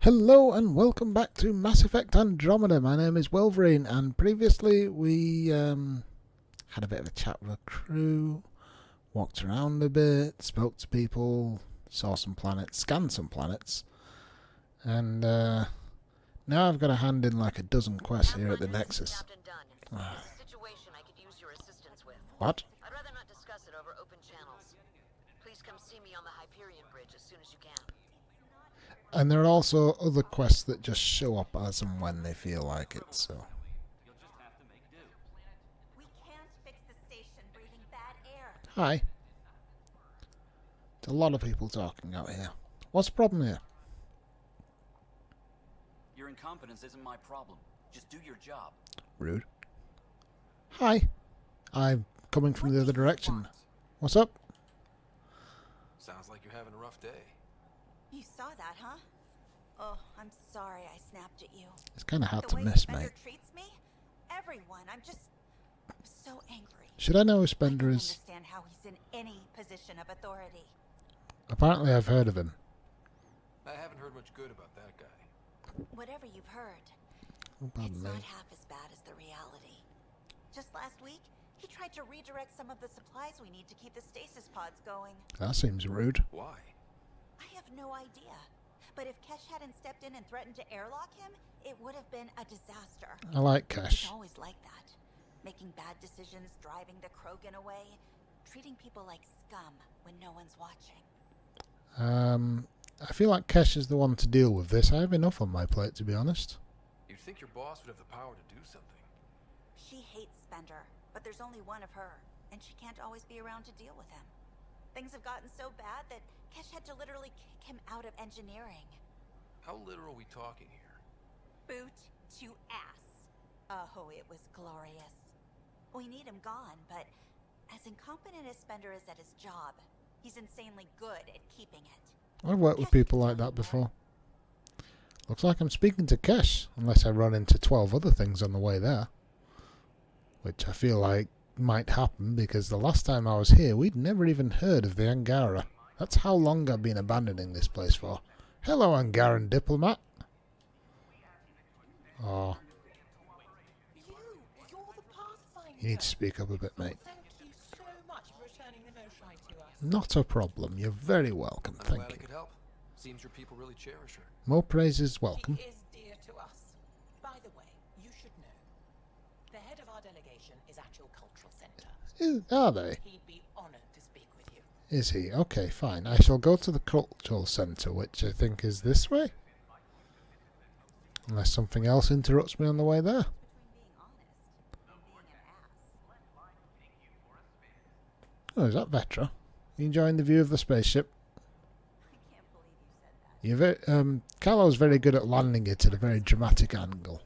Hello and welcome back to Mass Effect Andromeda. My name is Wolverine, and previously we had a bit of a chat with a crew, walked around a bit, spoke to people, saw some planets, scanned some planets, and now I've got to hand in like a dozen quests here at the Nexus. What? I'd rather not discuss it over open channels. Please come see me on the Hyperion Bridge as soon as you can. And there are also other quests that just show up as and when they feel like it, so... We can't fix the station breathing bad air. Hi. There's a lot of people talking out here. What's the problem here? Your incompetence isn't my problem. Just do your job. Rude. Hi. I'm coming from the other direction. What's up? Sounds like you're having a rough day. You saw that, huh? Oh, I'm sorry I snapped at you. It's kind of hard The to way miss, Spender mate. treats me? Everyone, I'm so angry. Should I know who I Spender don't is? understand how he's in any position of authority. Apparently I've heard of him. I haven't heard much good about that guy. Whatever you've heard, Oh, pardon it's me. not half as bad as the reality. Just last week, he tried to redirect some of the supplies we need to keep the stasis pods going. That seems rude. Why? I have no idea. But if Kesh hadn't stepped in and threatened to airlock him, it would have been a disaster. I like He's Kesh. always like that. Making bad decisions, driving the Krogan away, treating people like scum when no one's watching. I feel like Kesh is the one to deal with this. I have enough on my plate, to be honest. You'd think your boss would have the power to do something. She hates Spender, but there's only one of her, and she can't always be around to deal with him. Things have gotten so bad that Kesh had to literally kick him out of engineering. How literal are we talking here? Boot to ass. Oh, it was glorious. We need him gone, but as incompetent as Spender is at his job, he's insanely good at keeping it. I've worked with people like that before. Looks like I'm speaking to Kesh, unless I run into 12 other things on the way there. Which I feel like might happen, because the last time I was here, we'd never even heard of the Angara. That's how long I've been abandoning this place for. Hello, Angaran diplomat. Oh, You're the Pathfinder. you need to speak up a bit, mate. Thank you so much for returning the Noshai to us. Not a problem. You're very welcome. I'm Thank glad I you. could help. Seems your people really cherish her. More praise is welcome. She is dear to us. By the way, you should know. The head of our delegation is at your cultural center. Are they? He'd be honored to speak with you. Is he? Okay, fine. I shall go to the cultural centre, which I think is this way. Unless something else interrupts me on the way there. Between being honest and being an ass. Oh, is that Vetra? You enjoying the view of the spaceship? I can't believe you said that. You're Callow's very good at landing it at a very dramatic angle.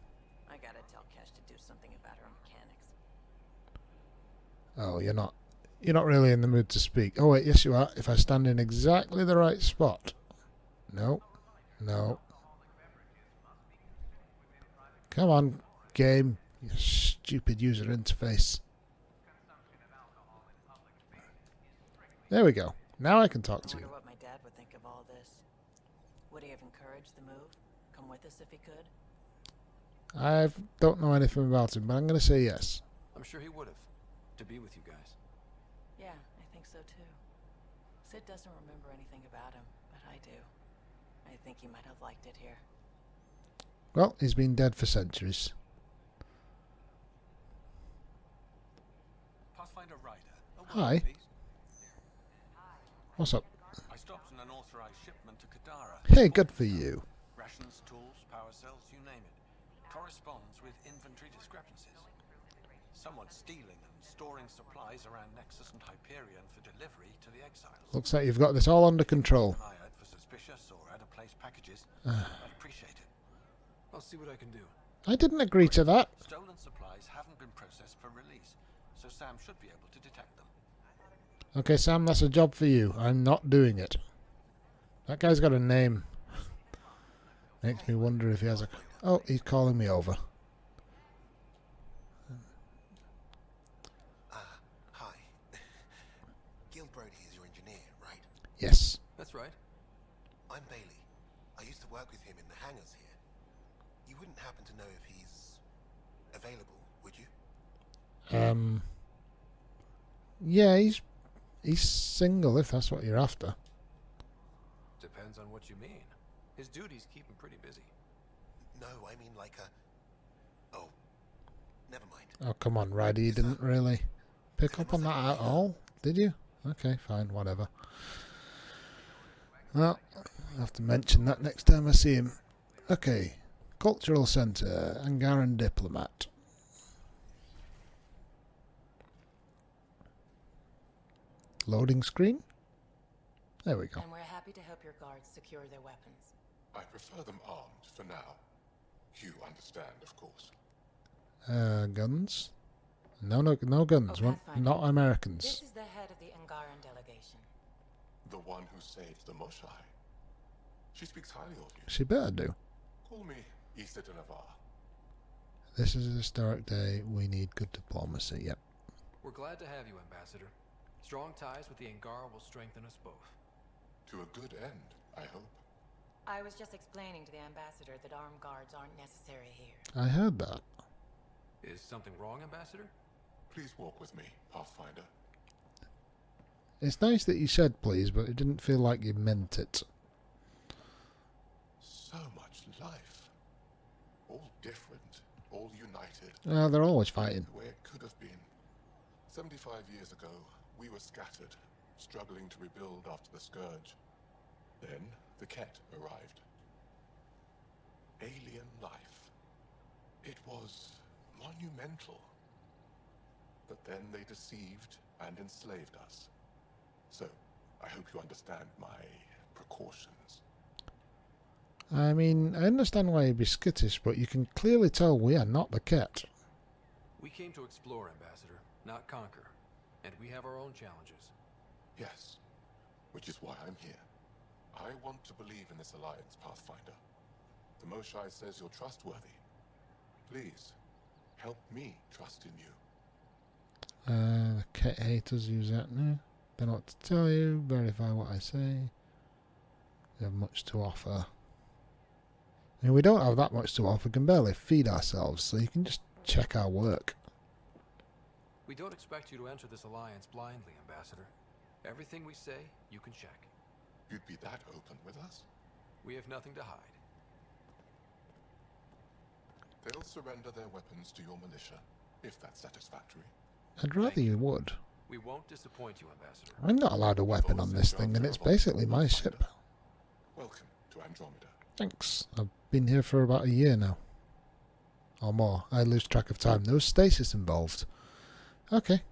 I gotta tell Kesh to do something about her mechanics. Oh, you're not really in the mood to speak. Oh wait, yes you are. If I stand in exactly the right spot. No. No. Come on, game. You stupid user interface. There we go. Now I can talk I to you. wonder what my dad would think of all this. Would he have encouraged the move? Come with us if he could? I don't know anything about him, but I'm going to say yes. I'm sure he would have. To be with you guys. Yeah, I think so too. Sid doesn't remember anything about him, but I do. I think he might have liked it here. Well, he's been dead for centuries. Pathfinder Ryder. Hi. What's up? I stopped an unauthorized shipment to Kadara. Hey, good for you. Rations, tools, power cells, you name it. Corresponds with inventory discrepancies. Someone's stealing and storing supplies around Nexus and Hyperion for delivery to the exiles. Looks like you've got this all under control. Keep an eye out for suspicious or out-of-place packages. I'd appreciate it. I'll see what I can do. I didn't agree to that. Stolen supplies haven't been processed for release, so Sam should be able to detect them. Okay, Sam, that's a job for you. I'm not doing it. That guy's got a name. Makes me wonder if he has a... Oh, he's calling me over. Hi. Gil Brody is your engineer, right? Yes. That's right. I'm Bailey. I used to to work with him in the hangars here. You wouldn't happen to know if he's available, would you? Yeah, he's single if that's what you're after. Depends on what you mean. His duties keep him pretty busy. No, I mean like a... Oh, never mind. Oh, come on, Ryder, you didn't really pick up on that at all, did you? Okay, fine, whatever. Well, I'll have to mention that next time I see him. Okay, Cultural Centre, Angaran Diplomat. Loading screen? There we go. And we're happy to help your guards secure their weapons. I prefer them armed for now. You understand, of course. Guns? No guns. Oh, Pathfinder. Not Americans. This is the head of the Angaran delegation. The one who saved the Moshai. She speaks highly of you. She better do. Call me Issa de Navarre. This is a historic day. We need good diplomacy. Yep. We're glad to have you, Ambassador. Strong ties with the Angara will strengthen us both. To a good end, I hope. I was just explaining to the ambassador that armed guards aren't necessary here. I heard that. Is something wrong, Ambassador? Please walk with me, Pathfinder. It's nice that you said please, but it didn't feel like you meant it. So much life. All different, all united. They're always fighting. The way it could have been. 75 years ago, we were scattered, struggling to rebuild after the Scourge. Then, the Ket arrived. Alien life. It was monumental. But then they deceived and enslaved us. So, I hope you understand my precautions. I mean, I understand why you'd be skittish, but you can clearly tell we are not the Ket. We came to explore, Ambassador, not conquer. And we have our own challenges. Yes, which is why I'm here. I want to believe in this alliance, Pathfinder. The Moshai says you're trustworthy. Please, help me trust in you. The Ket haters use that now. Don't know what to tell you. Verify what I say. We have much to offer. I mean, we don't have that much to offer. We can barely feed ourselves, so you can just check our work. We don't expect you to enter this alliance blindly, Ambassador. Everything we say, you can check. You'd be that open with us? We have nothing to hide. They'll surrender their weapons to your militia, if that's satisfactory. I'd rather you would. We won't disappoint you, Ambassador. I'm not allowed a weapon on this thing, and it's basically my ship. Welcome to Andromeda. Thanks. I've been here for about a year now. Or more. I lose track of time. There was stasis involved. Okay.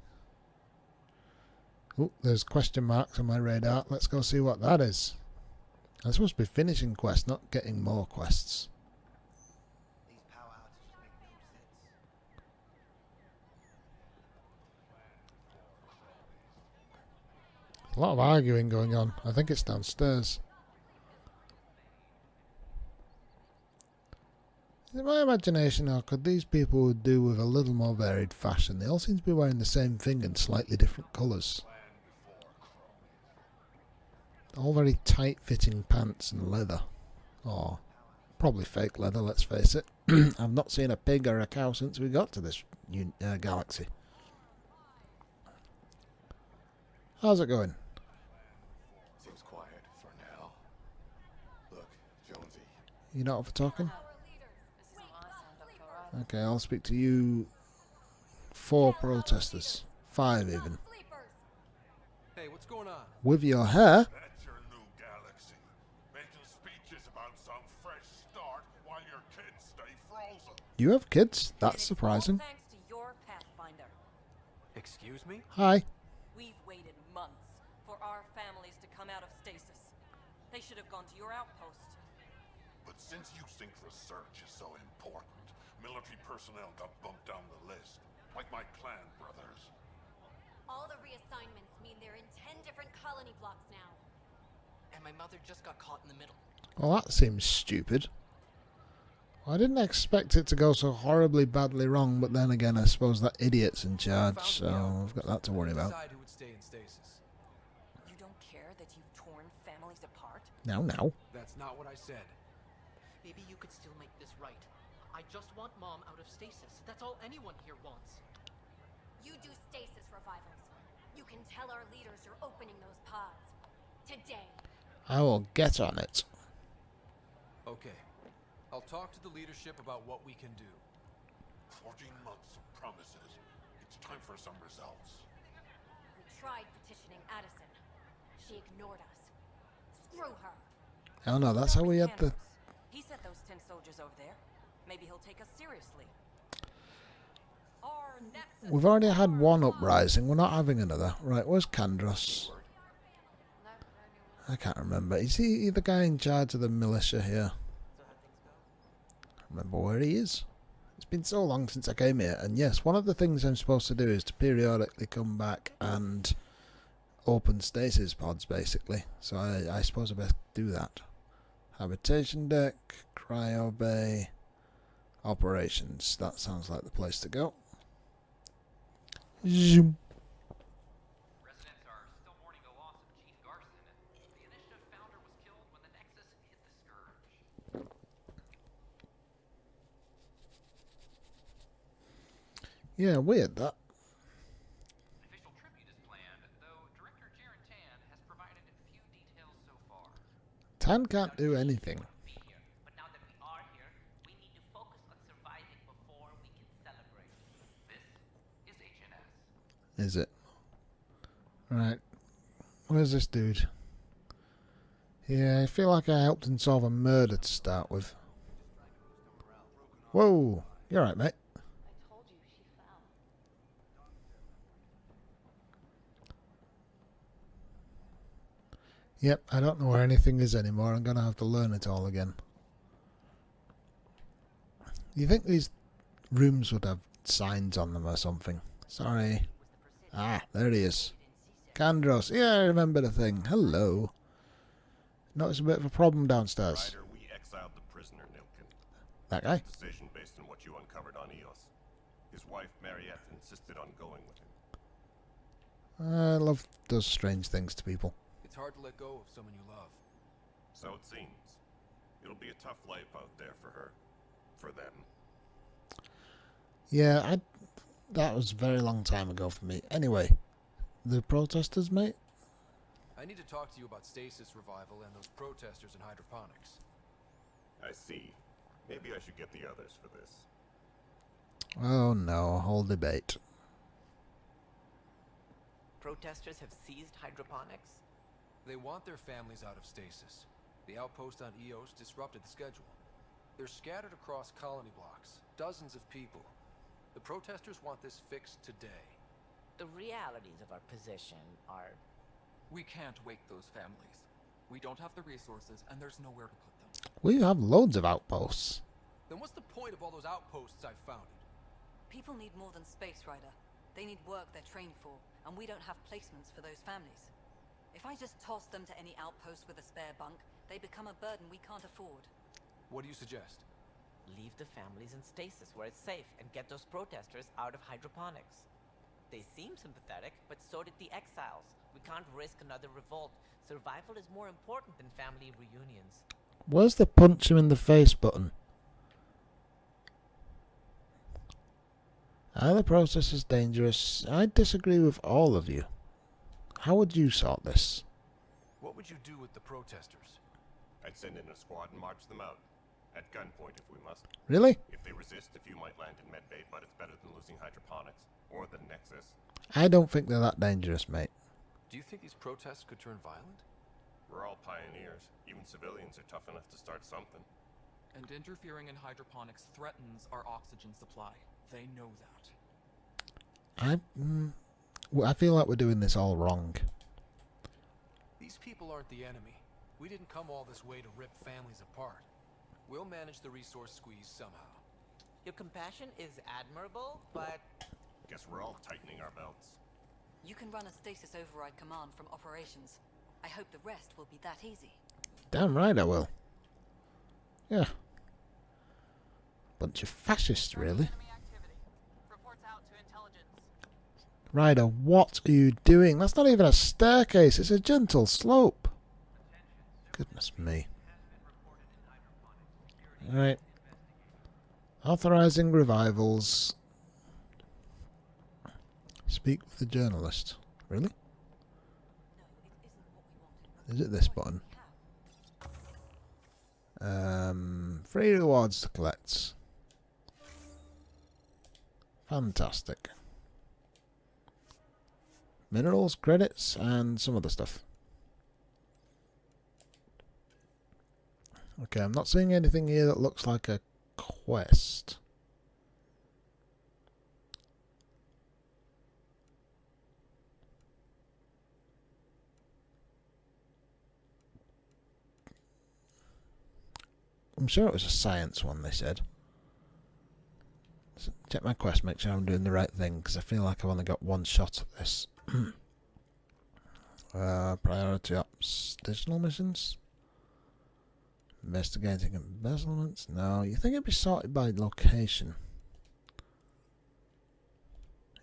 Oh, there's question marks on my radar. Let's go see what that is. I'm supposed to be finishing quests, not getting more quests. These power outages make no sense. A lot of arguing going on. I think it's downstairs. In my imagination, or could these people do with a little more varied fashion? They all seem to be wearing the same thing in slightly different colours. All very tight-fitting pants and leather. Or probably fake leather, let's face it. I've not seen a pig or a cow since we got to this galaxy. How's it going? Seems quiet for now. Look, Jonesy. You not up for talking? This is awesome. Okay, I'll speak to you. 4 protesters. 5 even. Hey, what's going on? With your hair? That's your new galaxy. Making speeches about some fresh start while your kids stay frozen. You have kids? That's surprising. Thanks to your Pathfinder. Excuse me? Hi. We've waited months for our families to come out of stasis. They should have gone to your outpost. But since you think research is so important, military personnel got bumped down the list. Like my clan brothers. All the reassignments mean they're in 10 different colony blocks now. And my mother just got caught in the middle. Well, that seems stupid. I didn't expect it to go so horribly badly wrong, but then again, I suppose that idiot's in charge, so I've got that to worry about. Decide who would stay in stasis. You don't care that you've torn families apart? Now. That's not what I said. Maybe you could still make this right. I just want Mom out of stasis. That's all anyone here wants. You do stasis revivals. You can tell our leaders you're opening those pods. Today. I will get on it. Okay. I'll talk to the leadership about what we can do. 14 months of promises. It's time for some results. We tried petitioning Addison. She ignored us. Screw her. Oh no, that's how we had the... He sent those 10 soldiers over there. Maybe he'll take us seriously. We've already had one uprising. We're not having another. Right, where's Kandros? I can't remember. Is he the guy in charge of the militia here? I can't remember where he is. It's been so long since I came here. And yes, one of the things I'm supposed to do is to periodically come back and open stasis pods, basically. So I suppose I best do that. Habitation deck, cryo bay, operations. That sounds like the place to go. Zoom. Residents are still mourning the loss of Chief Garson. The initiative founder was killed when the Nexus hit the Scourge. Yeah, weird that. An official tribute is planned, though Director Jaren Tan has provided few details so far. Tan can't do anything. But now that we are here, we need to focus on surviving before we can celebrate. This is HNS. Is it? Right. Where's this dude? Yeah, I feel like I helped him solve a murder to start with. Whoa! You're right, mate. I told you she fell. Yep, I don't know where anything is anymore. I'm going to have to learn it all again. You think these rooms would have signs on them or something? Sorry. Ah, there he is. Kandros. Yeah, I remember the thing. Hello. Notice a bit of a problem downstairs. Ryder, we exiled the prisoner, Nilkin. That guy? Decision based on what you uncovered on Eos. His wife, Mariette, insisted on going with him. Love does strange things to people. It's hard to let go of someone you love. So it seems. It'll be a tough life out there for her. For them. Yeah, that was a very long time ago for me. Anyway, the protesters, mate? I need to talk to you about stasis revival and those protesters in hydroponics. I see. Maybe I should get the others for this. Oh no, whole debate. Protesters have seized hydroponics? They want their families out of stasis. The outpost on Eos disrupted the schedule. They're scattered across colony blocks, dozens of people. The protesters want this fixed today. The realities of our position are... We can't wake those families. We don't have the resources, and there's nowhere to put them. We have loads of outposts. Then what's the point of all those outposts I've founded? People need more than space, Ryder. They need work they're trained for, and we don't have placements for those families. If I just toss them to any outpost with a spare bunk, they become a burden we can't afford. What do you suggest? Leave the families in stasis where it's safe and get those protesters out of hydroponics. They seem sympathetic, but so did the exiles. We can't risk another revolt. Survival is more important than family reunions. Where's the punch him in the face button? The process is dangerous. I disagree with all of you. How would you sort this? What would you do with the protesters? I'd send in a squad and march them out. At gunpoint if we must. Really? If they resist, a few might land in medbay, but it's better than losing hydroponics. Or the Nexus. I don't think they're that dangerous, mate. Do you think these protests could turn violent? We're all pioneers. Even civilians are tough enough to start something. And interfering in hydroponics threatens our oxygen supply. They know that. I feel like we're doing this all wrong. These people aren't the enemy. We didn't come all this way to rip families apart. We'll manage the resource squeeze somehow. Your compassion is admirable, but... Guess we're all tightening our belts. You can run a stasis override command from operations. I hope the rest will be that easy. Damn right I will. Yeah. Bunch of fascists, really. Ryder, what are you doing? That's not even a staircase, it's a gentle slope. Goodness me. Right. Authorizing revivals. Speak with the journalist. Really? Is it this button? Free rewards to collect. Fantastic. Minerals, credits, and some other stuff. Okay, I'm not seeing anything here that looks like a quest. I'm sure it was a science one, they said. So check my quest, make sure I'm doing the right thing, because I feel like I've only got one shot at this. Priority ops, digital missions? Investigating embezzlements? No, you think it'd be sorted by location.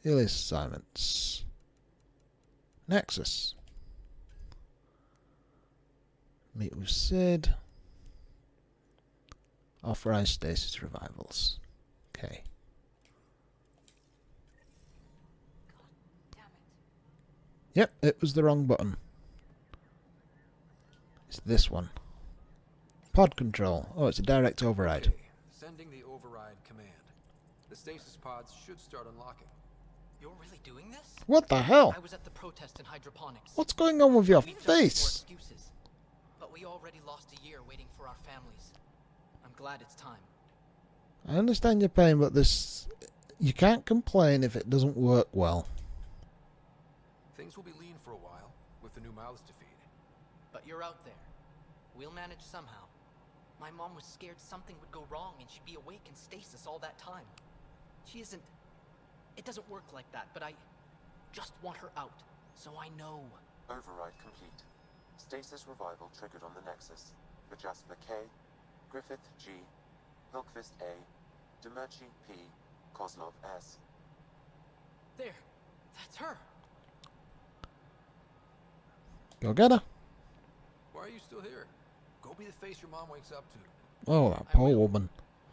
Heleus assignments. Nexus. Meet with Sid. Authorize stasis revivals. Okay. Yep, it was the wrong button. It's this one. Pod control. Oh, it's a direct override. Okay. Sending the override command. The stasis pods should start unlocking. You're really doing this? What the hell? I was at the protest in hydroponics. What's going on with your We just need more face? excuses. But we already lost a year waiting for our families. I'm glad it's time. I understand your pain, but this... You can't complain if it doesn't work well. Things will be lean for a while, with the new mouths to feed. But you're out there. We'll manage somehow. My mom was scared something would go wrong and she'd be awake in stasis all that time. She isn't... It doesn't work like that, but I just want her out, so I know. Override complete. Stasis revival triggered on the Nexus. Vajaspa K, Griffith G, Hilkvist A, Demerchi P, Kozlov S. There. That's her. Go get her. Why are you still here? Go be the face your mom wakes up to. Oh, that poor woman.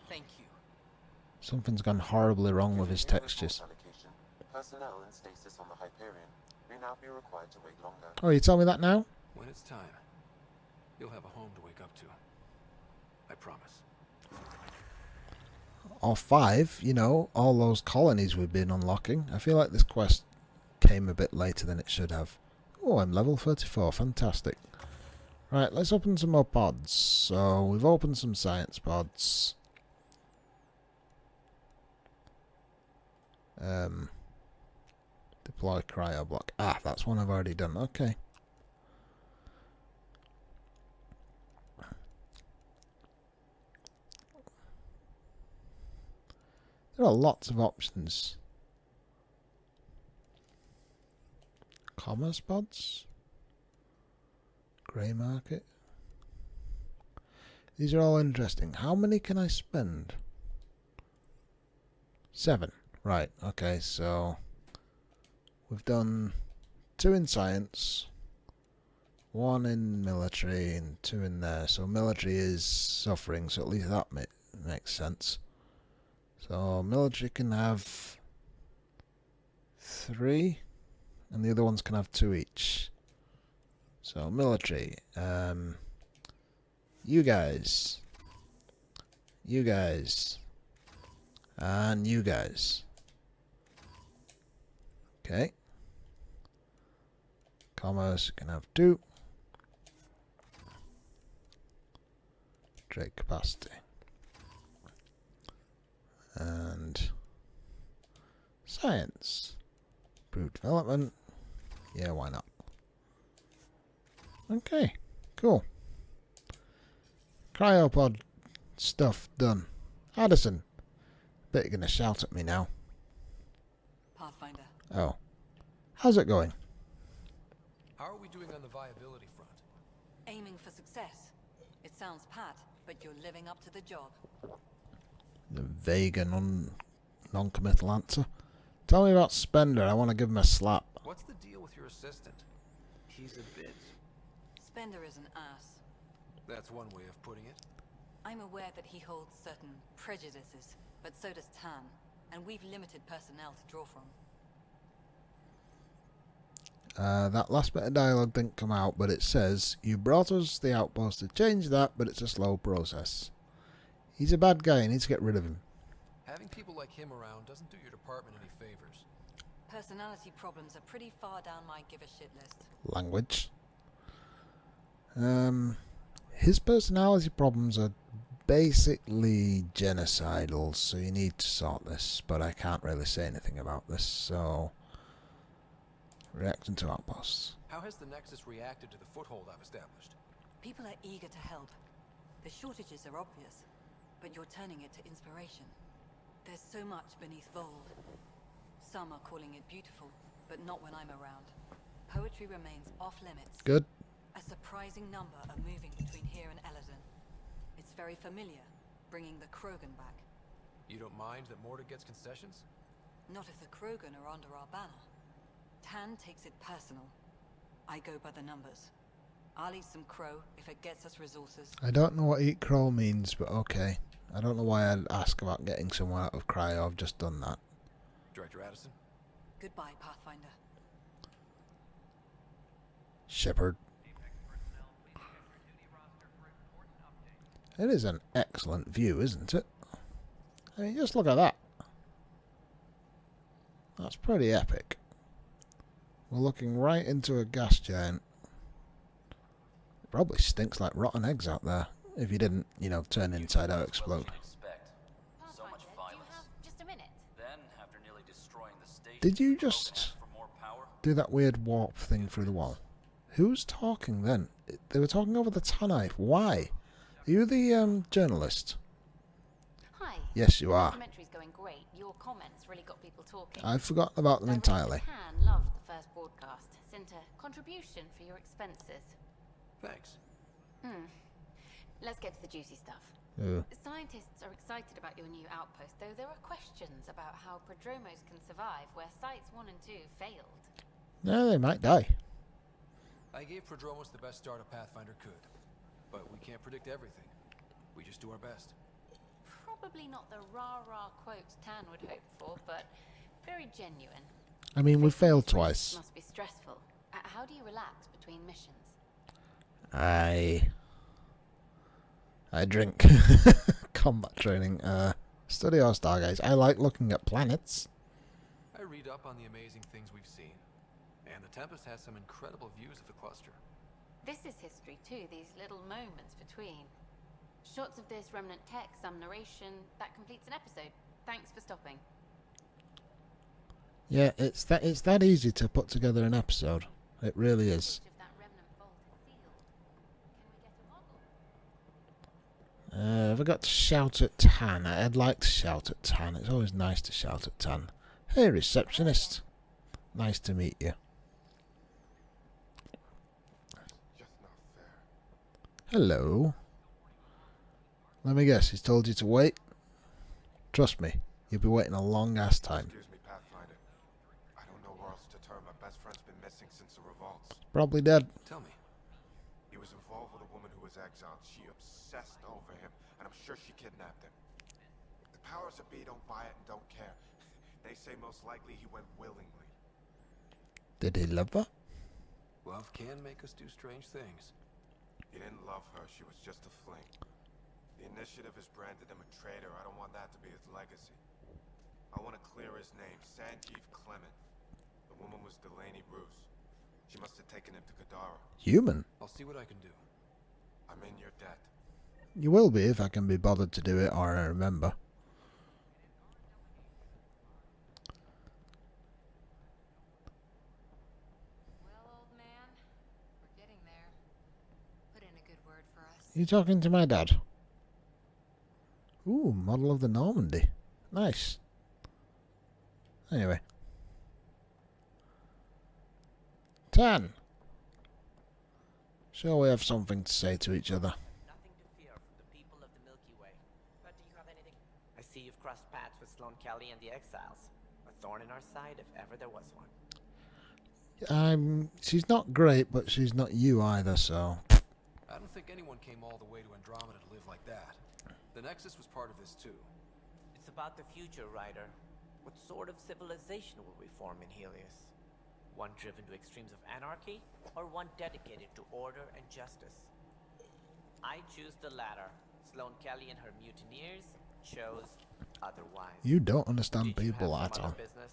Thank you. Something's gone horribly wrong with his textures. Personnel in stasis on the Hyperion may now be required to wait longer. Oh, you tell me that now? When it's time, you'll have a home to wake up to. I promise. Or 5, you know, all those colonies we've been unlocking. I feel like this quest came a bit later than it should have. Oh, I'm level 34. Fantastic. Right, let's open some more pods. So, we've opened some science pods. Deploy cryo block. Ah, that's one I've already done. Okay. There are lots of options. Commerce pods. Grey market. These are all interesting. How many can I spend? 7. Right, okay, so we've done 2 in science, 1 in military, and 2 in there. So military is suffering, so at least that makes sense. So military can have 3, and the other ones can have 2 each. So military, you guys, and you guys. Okay. Commerce can have 2. Trade capacity. And science. Brute development. Yeah, why not? Okay, cool. Cryopod stuff done. Addison. Bet you're gonna shout at me now. Pathfinder. Oh. How's it going? How are we doing on the viability front? Aiming for success. It sounds pat, but you're living up to the job. The vague and non-committal answer. Tell me about Spender. I want to give him a slap. What's the deal with your assistant? He's a bit... Spender is an ass. That's one way of putting it. I'm aware that he holds certain prejudices, but so does Tan, and we've limited personnel to draw from. That last bit of dialogue didn't come out, but it says, "You brought us the outpost to change that, but it's a slow process." He's a bad guy, I need to get rid of him. Having people like him around doesn't do your department any favors. Personality problems are pretty far down my give-a-shit list. Language. His personality problems are basically genocidal, so you need to sort this, but I can't really say anything about this, so... Reaction to outposts. How has the Nexus reacted to the foothold I've established? People are eager to help. The shortages are obvious, but you're turning it to inspiration. There's so much beneath Vold. Some are calling it beautiful, but not when I'm around. Poetry remains off-limits. Good. A surprising number are moving between here and Eladon. It's very familiar, bringing the Krogan back. You don't mind that Morta gets concessions? Not if the Krogan are under our banner. Tan takes it personal. I go by the numbers. I'll eat some crow if it gets us resources. I don't know what eat crow means, but okay. I don't know why I'd ask about getting someone out of cryo. I've just done that. Director Addison? Goodbye, Pathfinder. Shepard. It is an excellent view, isn't it? I mean, just look at that. That's pretty epic. We're looking right into a gas giant. It probably stinks like rotten eggs out there. If you didn't, you know, turn inside out, explode. So much violence. Just a minute. Then, after nearly destroying the station, Did you just do that weird warp thing through the wall? Who's talking then? They were talking over the Tanite. Why? Are you the journalist? Hi. Yes, you are. The documentary's going great. Your comments really got people talking. I've forgotten about them entirely. Tan loved the first broadcast. Sent a contribution for your expenses. Thanks. Let's get to the juicy stuff. Scientists are excited about your new outpost, though there are questions about how prodromos can survive where sites 1 and 2 failed. No, they might die. I gave Prodromos the best start a Pathfinder could, but we can't predict everything. We just do our best. Probably not the rah-rah quotes Tan would hope for, but very genuine. I mean, we failed twice. Must be stressful. How do you relax between missions? I drink. Combat training. Study our stargaze. I like looking at planets. I read up on the amazing things we've seen, and the Tempest has some incredible views of the cluster. This is history too, these little moments between. Shots of this remnant tech, some narration, that completes an episode. Thanks for stopping. Yeah, it's that easy to put together an episode. It really is. I forgot to shout at Tan. I'd like to shout at Tan. It's always nice to shout at Tan. Hey, receptionist. Nice to meet you. Hello. Let me guess, he's told you to wait? Trust me, you'll be waiting a long ass time. Excuse me, Pathfinder. I don't know where else to turn. My best friend's been missing since the revolts. Probably dead. Tell me. He was involved with a woman who was exiled. She obsessed over him, and I'm sure she kidnapped him. The powers that be don't buy it and don't care. They say most likely he went willingly. Did he love her? Love can make us do strange things. He didn't love her. She was just a fling. The Initiative has branded him a traitor. I don't want that to be his legacy. I want to clear his name. Sanjeev Clement. The woman was Delaney Bruce. She must have taken him to Kadara. Human? I'll see what I can do. I'm in your debt. You will be if I can be bothered to do it or I remember. Well, old man, we're getting there. Put in a good word for us. You talking to my dad? Ooh, model of the Normandy. Nice. Anyway. Tan. Shall we have something to say to each other? Nothing to fear from the people of the Milky Way. But do you have anything? I see you've crossed paths with Sloane Kelly and the Exiles. A thorn in our side if ever there was one. She's not great, but she's not you either, so... I don't think anyone came all the way to Andromeda to live like that. The Nexus was part of this too. It's about the future, Ryder. What sort of civilization will we form in Heleus? One driven to extremes of anarchy, or one dedicated to order and justice? I choose the latter. Sloane Kelly and her mutineers chose otherwise. You don't understand Did you people have at some all. other business?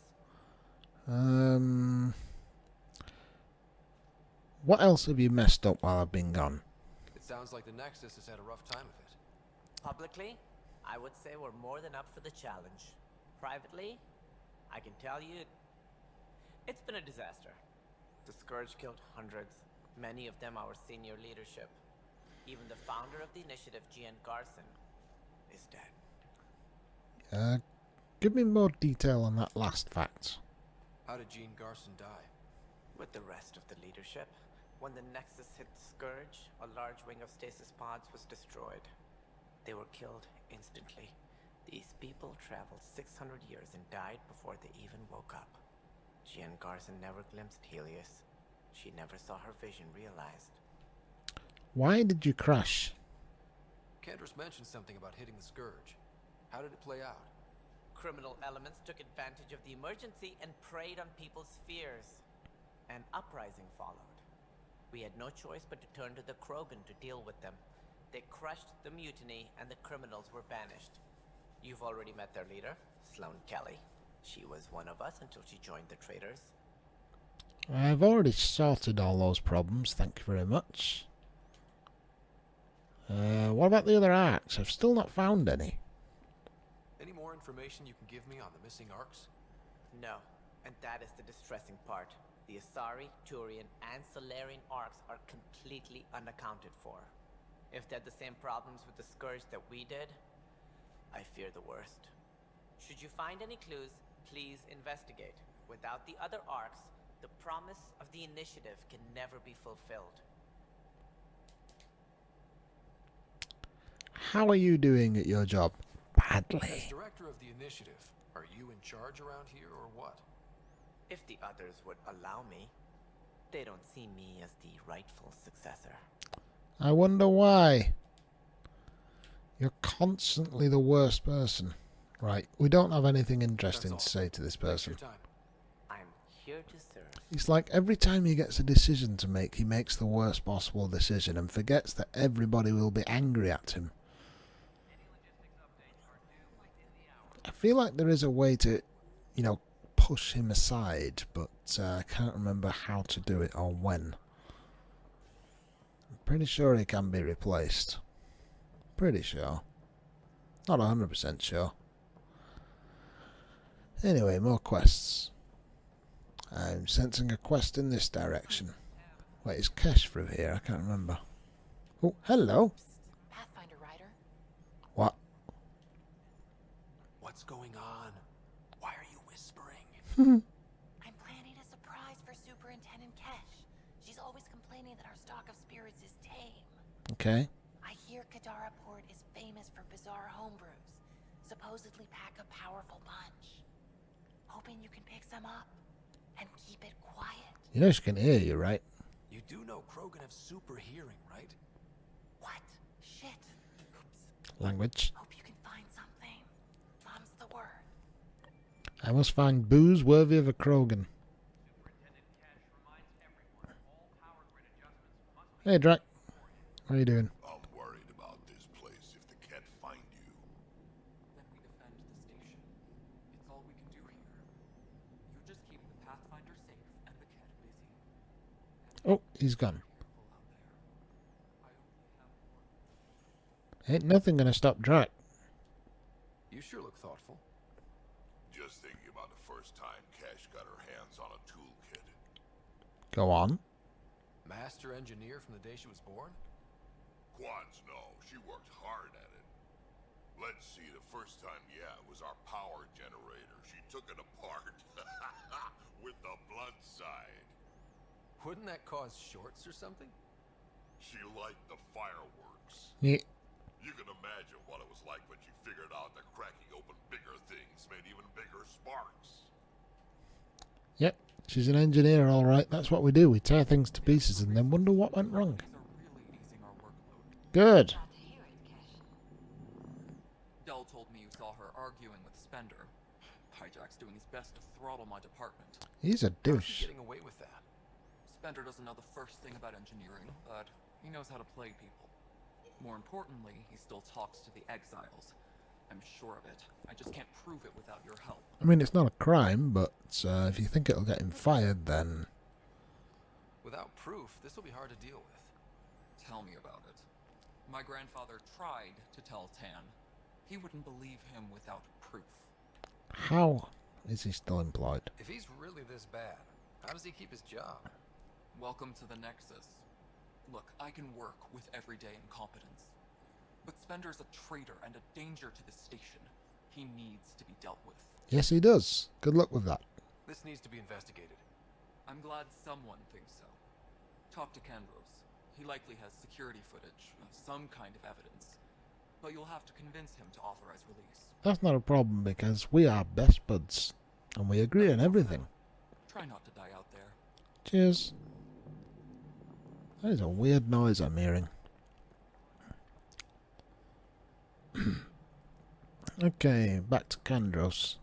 What else have you messed up while I've been gone? It sounds like the Nexus has had a rough time of it. Publicly, I would say we're more than up for the challenge. Privately, I can tell you, it's been a disaster. The Scourge killed hundreds, many of them our senior leadership. Even the founder of the initiative, Gian Garson, is dead. Give me more detail on that last fact. How did Jean Garson die? With the rest of the leadership, when the Nexus hit the Scourge, a large wing of stasis pods was destroyed. They were killed instantly. These people traveled 600 years and died before they even woke up. Jean Garson never glimpsed Heleus. She never saw her vision realized. Why did you crash? Cantor's mentioned something about hitting the Scourge. How did it play out? Criminal elements took advantage of the emergency and preyed on people's fears. An uprising followed. We had no choice but to turn to the Krogan to deal with them. They crushed the mutiny and the criminals were banished. You've already met their leader, Sloane Kelly. She was one of us until she joined the traitors. I've already sorted all those problems, thank you very much. What about the other arcs? I've still not found any. Any more information you can give me on the missing arcs? No, and that is the distressing part. The Asari, Turian, and Solarian arcs are completely unaccounted for. If they had the same problems with the Scourge that we did, I fear the worst. Should you find any clues, please investigate. Without the other arcs, the promise of the initiative can never be fulfilled. How are you doing at your job? Badly. As director of the initiative, are you in charge around here or what? If the others would allow me, they don't see me as the rightful successor. I wonder why. You're constantly the worst person. Right, we don't have anything interesting to say to this person. I'm here to serve. It's like every time he gets a decision to make, he makes the worst possible decision and forgets that everybody will be angry at him. I feel like there is a way to, you know, push him aside, but I can't remember how to do it or when. I'm pretty sure he can be replaced. Pretty sure. Not 100% sure. Anyway, more quests. I'm sensing a quest in this direction. Wait, is Kesh through here? I can't remember. Oh, hello. Pathfinder Rider. What? What's going on? Why are you whispering? I'm planning a surprise for Superintendent Kesh. She's always complaining that our stock of spirits is tame. Okay. I hear Kadara Port is famous for bizarre homebrews. Supposedly pack a powerful punch. Hoping you can pick some up and keep it quiet. You know she can hear you, right? You do know Krogan have super hearing, right? What? Shit. Oops. Language. Hope you can find something. Mom's the word. I must find booze worthy of a Krogan. Hey, Drac. What are you doing? I'm worried about this place if the Ket find you. Then we defend the station. It's all we can do here. You just keep the Pathfinder safe and the Ket busy. Oh, he's gone. Ain't nothing gonna stop Drac. You sure look thoughtful. Just thinking about the first time Cash got her hands on a toolkit. Go on. Master engineer from the day she was born? Quads, no. She worked hard at it. Let's see, the first time, yeah, it was our power generator. She took it apart. With the blood side. Wouldn't that cause shorts or something? She liked the fireworks. Yeah. You can imagine what it was like when she figured out that cracking open bigger things made even bigger sparks. Yep, she's an engineer, all right. That's what we do. We tear things to pieces and then wonder what went wrong. Good. Spender. Hijack's doing his best to throttle my department. He's a How's douche. he getting away with that? Spender doesn't know the first thing about engineering, but he knows how to play people. More importantly, he still talks to the exiles. I'm sure of it. I just can't prove it without your help. I mean, it's not a crime, but if you think it'll get him fired, then... Without proof, this will be hard to deal with. Tell me about it. My grandfather tried to tell Tan. He wouldn't believe him without proof. How is he still employed? If he's really this bad, how does he keep his job? Welcome to the Nexus. Look, I can work with everyday incompetence. But Spender's a traitor and a danger to the station. He needs to be dealt with. Yes, he does. Good luck with that. This needs to be investigated. I'm glad someone thinks so. Talk to Kandros. He likely has security footage, some kind of evidence. But you'll have to convince him to authorize release. That's not a problem because we are best buds. And we agree on everything. Try not to die out there. Cheers. That is a weird noise I'm hearing. Okay, back to Kandros.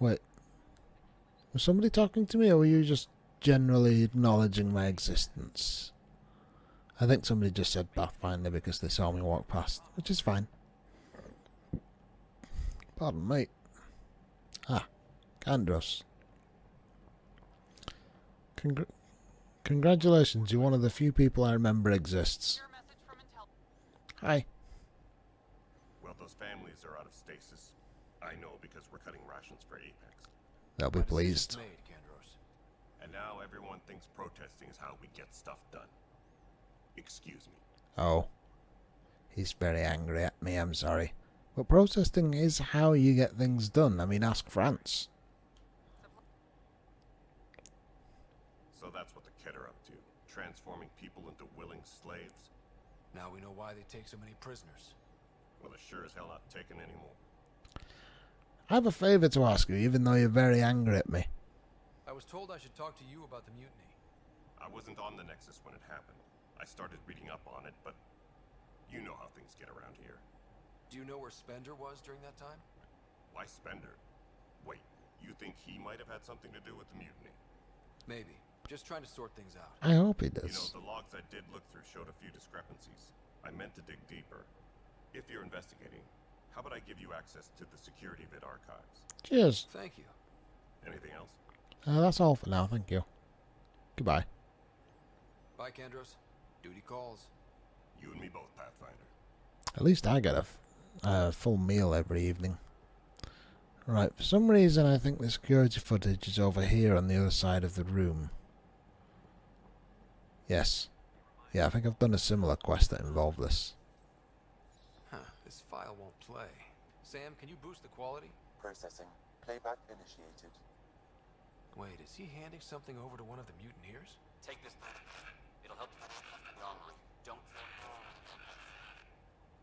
Wait. Was somebody talking to me, or were you just generally acknowledging my existence? I think somebody just said Pathfinder because they saw me walk past, which is fine. Pardon, mate. Ah, Kandros. Congratulations, you're one of the few people I remember exists. Hi. Well, those families are out of stasis. I know because we're cutting rations for Apex. They'll be pleased. And now everyone thinks protesting is how we get stuff done. Excuse me. Oh. He's very angry at me, I'm sorry. But protesting is how you get things done. I mean, ask France. So that's what the Kett are up to. Transforming people into willing slaves. Now we know why they take so many prisoners. Well, they're sure as hell not taking any more. I have a favour to ask you, even though you're very angry at me. I was told I should talk to you about the mutiny. I wasn't on the Nexus when it happened. I started reading up on it, but you know how things get around here. Do you know where Spender was during that time? Why Spender? Wait, you think he might have had something to do with the mutiny? Maybe. Just trying to sort things out. I hope he does. You know, the logs I did look through showed a few discrepancies. I meant to dig deeper. If you're investigating, how about I give you access to the security vid archives? Cheers. Thank you. Anything else? That's all for now, thank you. Goodbye. Bye, Kandros. Duty calls. You and me both, Pathfinder. At least I get a full meal every evening. Right, for some reason I think the security footage is over here on the other side of the room. Yes. Yeah, I think I've done a similar quest that involved this. Huh, this file won't play. Sam, can you boost the quality? Processing. Playback initiated. Wait, is he handing something over to one of the mutineers? Take this. It'll help you online. Don't.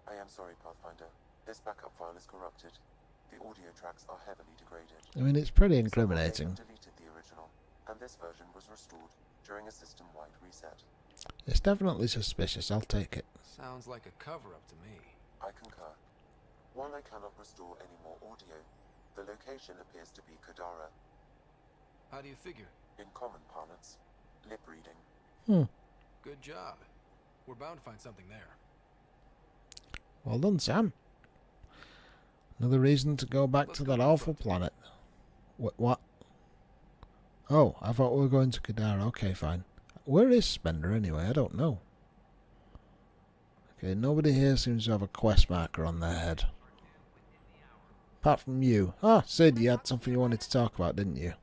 I am sorry, Pathfinder. This backup file is corrupted. The audio tracks are heavily degraded. I mean, it's pretty incriminating. Someone deleted the original, and this version was restored during a system-wide reset. It's definitely suspicious, I'll take it. Sounds like a cover-up to me. I concur. While I cannot restore any more audio, the location appears to be Kadara. How do you figure? In common parlance, lip reading. Good job. We're bound to find something there. Well done, Sam. Another reason to go back to that awful planet. What? Oh, I thought we were going to Kadara. Okay, fine. Where is Spender anyway? I don't know. Okay, nobody here seems to have a quest marker on their head. Apart from you. Ah, Sid, you had something you wanted to talk about, didn't you?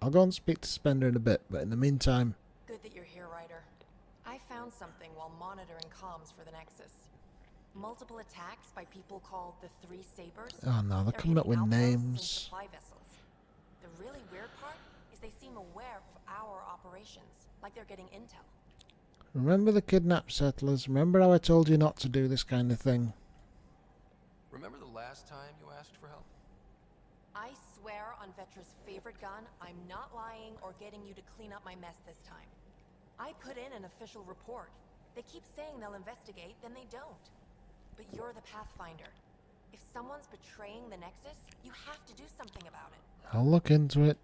I'll go and speak to Spender in a bit, but in the meantime... Good that you're here, Ryder. I found something while monitoring comms for the Nexus. Multiple attacks by people called the Three Sabers. Oh no, they're coming up with names. Supply vessels. The really weird part is they seem aware of our operations, like they're getting intel. Remember the kidnapped settlers? Remember how I told you not to do this kind of thing? Remember the last time you asked for help? I swear on Vetra's favorite gun, I'm not lying or getting you to clean up my mess this time. I put in an official report. They keep saying they'll investigate, then they don't. but you're the Pathfinder. If someone's betraying the Nexus, you have to do something about it. I'll look into it.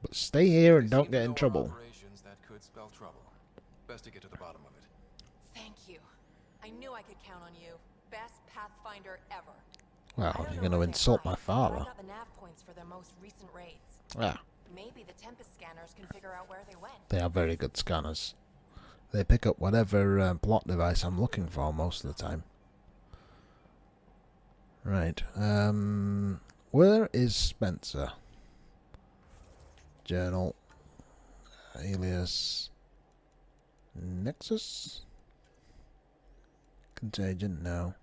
But stay here and They don't seem get to in know our trouble. operations, that could spell trouble. Best to get to the bottom of it. Thank you. I knew I could count on you. Best Pathfinder ever. Well, you're going to insult my father. I got the nav points for their most recent raids. Yeah, Maybe the Tempest scanners can figure out where they went. they are very good scanners. They pick up whatever plot device I'm looking for most of the time. Right. Where is Spencer? Journal. Heleus. Nexus. Contagion. No.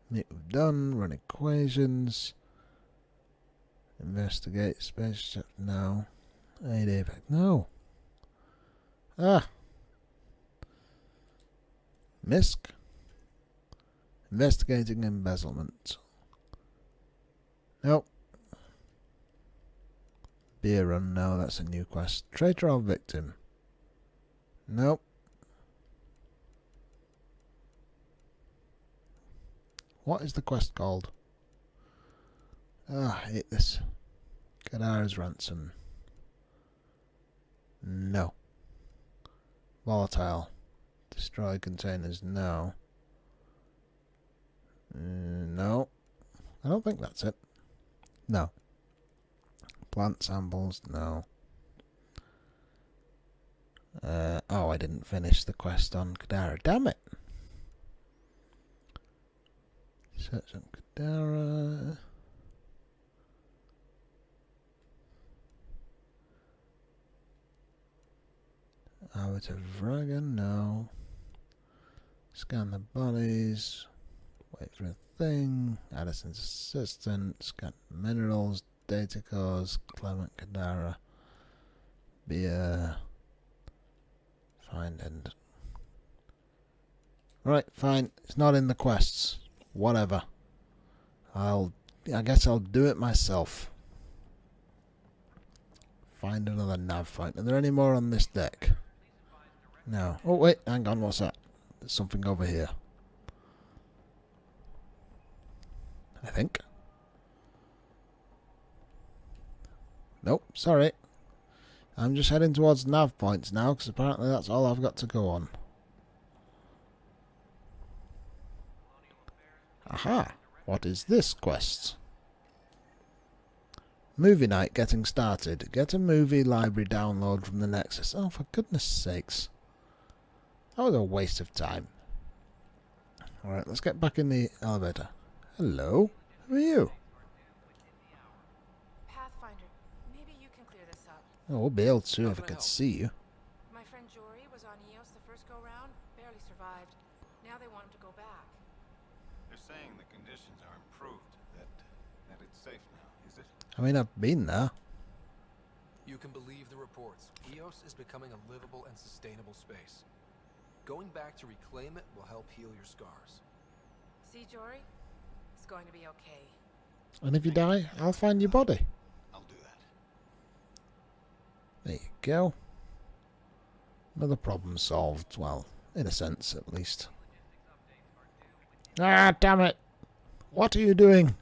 Meet with done. Run equations. Investigate spaceship. No. Aid Apex. No. Ah. MISC. Investigating embezzlement. Nope. Beer run. No, that's a new quest. Traitor or victim. Nope. What is the quest called? Ah, I hate this. Kadara's ransom. No. Volatile. Destroy containers. No. No. I don't think that's it. No. Plant samples. No. Oh, I didn't finish the quest on Kadara. Damn it. Search on Kadara. Arbiter Vragan, no. Scan the bodies. Wait for a thing. Addison's assistant. Scan minerals. Data cores. Clement Kadara. Beer. Find end. Right, fine. It's not in the quests. Whatever. I guess I'll do it myself. Find another nav point. Are there any more on this deck? No. Oh, wait. Hang on. What's that? There's something over here. I think. Nope. Sorry. I'm just heading towards nav points now, because apparently that's all I've got to go on. Aha. What is this quest? Movie night getting started. Get a movie library download from the Nexus. Oh, for goodness sakes. That was a waste of time. Alright, let's get back in the elevator. Hello? Who are you? Pathfinder, maybe you can clear this up. Oh, we'll be able to if I could see you. My friend Jory was on Eos the first go-round, barely survived. Now they want him to go back. They're saying the conditions are improved, that it's safe now, is it? I mean, I've been there. You can believe the reports. Eos is becoming a livable and sustainable space. Going back to reclaim it will help heal your scars. See, Jory? It's going to be okay. And if you die, I'll find your body. I'll do that. There you go. Another problem solved. Well, in a sense, at least. Ah, damn it! What are you doing?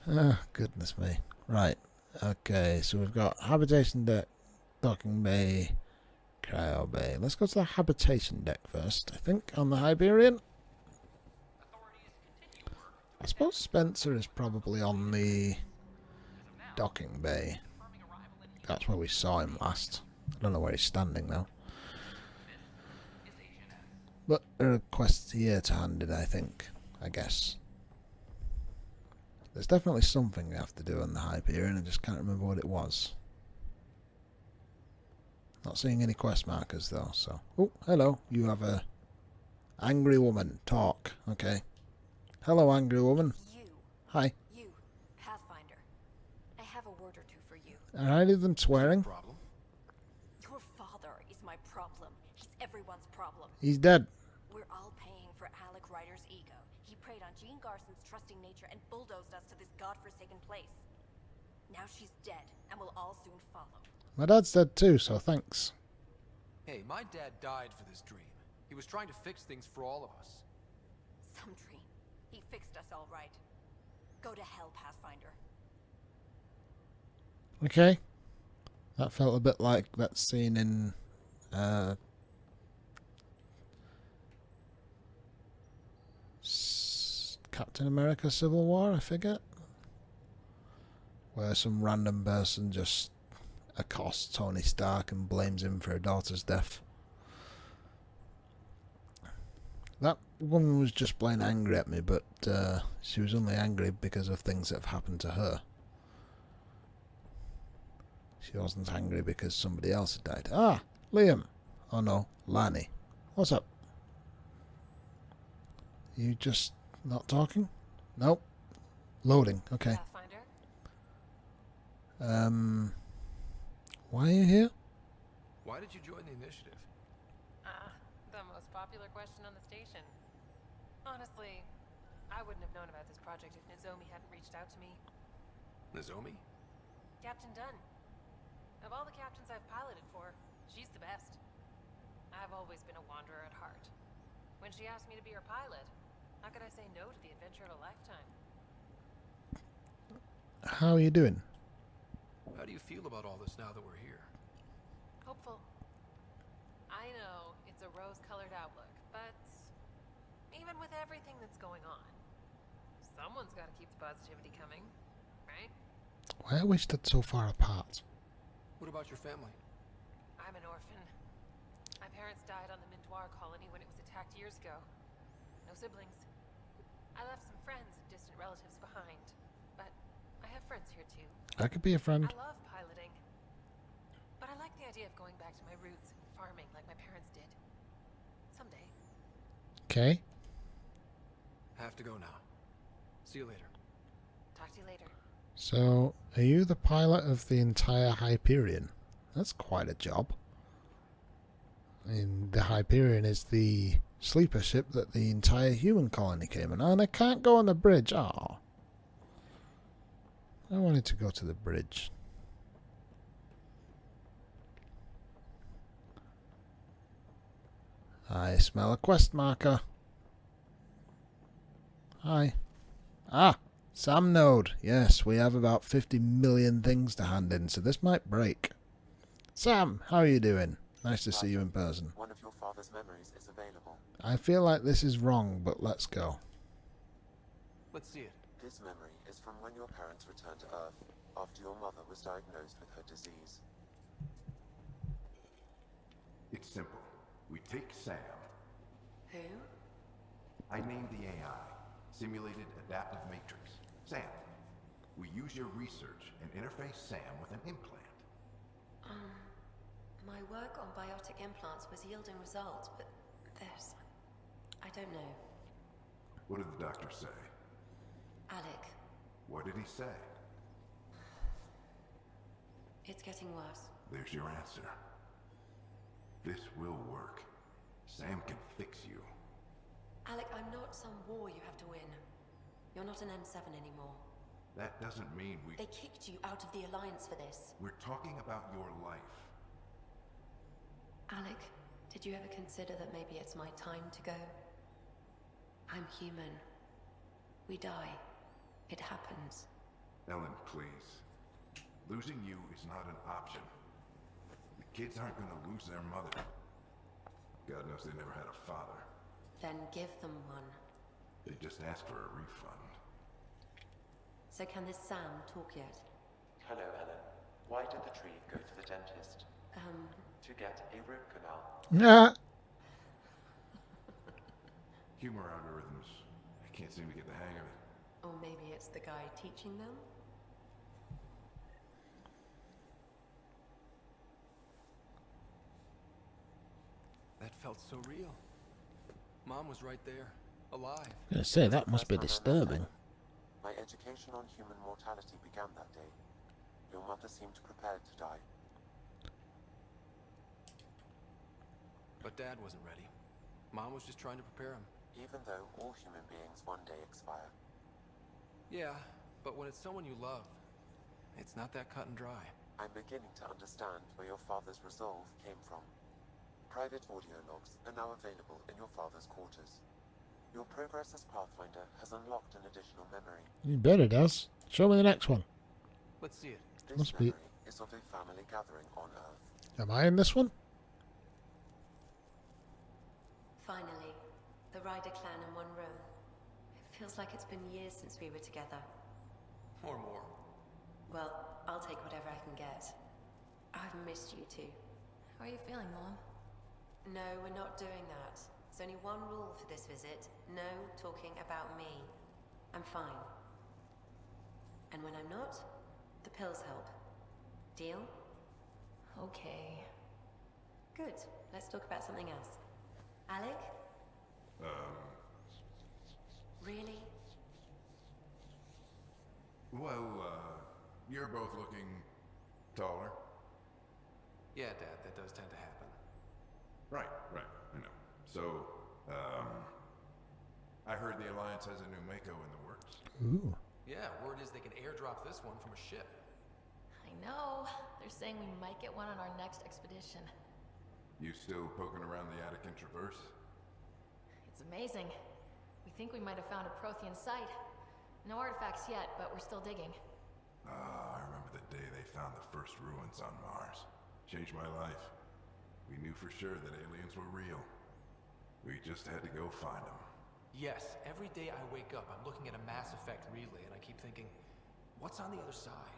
Ah, goodness me. Right. Okay, so we've got habitation deck, docking bay, cryo bay. Let's go to the habitation deck first, I think, on the Hyperion. I suppose Spencer is probably on the docking bay. That's where we saw him last. I don't know where he's standing now. But there are quests here to hand in, I think. I guess. There's definitely something we have to do on the Hyperion. I just can't remember what it was. Not seeing any quest markers though, so... Oh, hello. You have a... Angry woman. Talk. Okay. Hello, angry woman. You. Hi. You, Pathfinder. I have a word or two for you. Are any of them swearing? Your father is my problem. He's everyone's problem. He's dead. We're all paying for Alec Ryder's ego. He preyed on Jean Garson's trusting nature and bulldozed us to this godforsaken place. Now she's dead, and we'll all soon follow. My dad's dead too, so thanks. Hey, my dad died for this dream. He was trying to fix things for all of us. Some dream. He fixed us all right. Go to hell, Pathfinder. Okay. That felt a bit like that scene in Captain America Civil War, I forget. Where some random person just accosts Tony Stark and blames him for her daughter's death. That woman was just plain angry at me, but she was only angry because of things that have happened to her. She wasn't angry because somebody else had died. Ah, Liam. Oh no, Lanny. What's up? You just not talking? Nope. Loading. Okay. Why are you here? Why did you join the initiative? The most popular question on the station. Honestly, I wouldn't have known about this project if Nozomi hadn't reached out to me. Nozomi? Captain Dunn. Of all the captains I've piloted for, she's the best. I've always been a wanderer at heart. When she asked me to be her pilot, how could I say no to the adventure of a lifetime? How are you doing? How do you feel about all this now that we're here? Hopeful. I know it's a rose-colored outlook, but even with everything that's going on, someone's got to keep the positivity coming, right? Why are we stood so far apart? What about your family? I'm an orphan. My parents died on the Mindoir colony when it was attacked years ago. No siblings. I left some friends and distant relatives behind, but I have friends here too. I could be a friend. I love piloting, but I like the idea of going back to my roots and farming like my parents did. Someday. Okay. Have to go now. See you later. Talk to you later. So, are you the pilot of the entire Hyperion? That's quite a job. I mean, the Hyperion is the sleeper ship that the entire human colony came on. And I can't go on the bridge. Oh. I wanted to go to the bridge. I smell a quest marker. Hi. Ah, Sam node. Yes, we have about 50 million things to hand in, so this might break. Sam, how are you doing? Nice to see you in person. One of your father's memories is available. I feel like this is wrong, but let's go. Let's see it. This memory is from when your parents returned to Earth after your mother was diagnosed with her disease. It's simple. We take Sam. Who? I named the AI, Simulated Adaptive Matrix. Sam. We use your research and interface Sam with an implant. My work on biotic implants was yielding results, but this... I don't know. What did the doctor say? Alec, What did he say? it's getting worse. There's your answer. This will work. Sam can fix you. Alec, I'm not some war you have to win. You're not an N7 anymore. That doesn't mean we... They kicked you out of the Alliance for this. We're talking about your life. Alec, did you ever consider that maybe it's my time to go? I'm human. We die. It happens. Ellen, please. Losing you is not an option. The kids aren't gonna lose their mother. God knows they never had a father. Then give them one. They just asked for a refund. So can this Sam talk yet? Hello, Ellen. Why did the tree go to the dentist? To get a root canal. Yeah. Humor algorithms. I can't seem to get the hang of it. Or maybe it's the guy teaching them? That felt so real. Mom was right there, alive. I was gonna say, that must be disturbing. My education on human mortality began that day. Your mother seemed prepared to die. But Dad wasn't ready. Mom was just trying to prepare him. Even though all human beings one day expire. Yeah, but when it's someone you love, it's not that cut and dry. I'm beginning to understand where your father's resolve came from. Private audio logs are now available in your father's quarters. Your progress as Pathfinder has unlocked an additional memory. You bet it does. Show me the next one. Let's see it. This Must be. memory is of a family gathering on Earth. Am I in this one? Finally, the Ryder clan in one room. It feels like it's been years since we were together. Or more. Well, I'll take whatever I can get. I've missed you too. How are you feeling, Mom? No, we're not doing that. There's only one rule for this visit. No talking about me. I'm fine. And when I'm not, the pills help. Deal? Okay. Good. Let's talk about something else. Alec? Really? Well, you're both looking taller. Yeah, Dad, that does tend to happen. Right, I know. So, I heard the Alliance has a new Mako in the works. Ooh. Yeah, word is they can airdrop this one from a ship. I know. They're saying we might get one on our next expedition. You still poking around the Attican Traverse? It's amazing. We think we might have found a Prothean site. No artifacts yet, but we're still digging. I remember the day they found the first ruins on Mars. Changed my life. We knew for sure that aliens were real. We just had to go find them. Yes, every day I wake up, I'm looking at a Mass Effect relay, and I keep thinking, what's on the other side?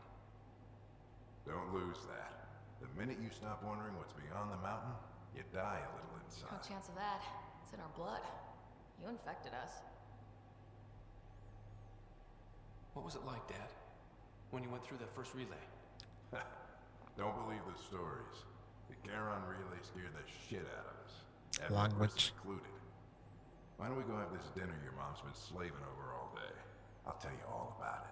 Don't lose that. The minute you stop wondering what's beyond the mountain, you die a little No inside. chance of that. It's in our blood. You infected us. What was it like, Dad? When you went through that first relay? Don't believe the stories. The Charon relay scared the shit out of us. Language. Included. Why don't we go have this dinner your mom's been slaving over all day? I'll tell you all about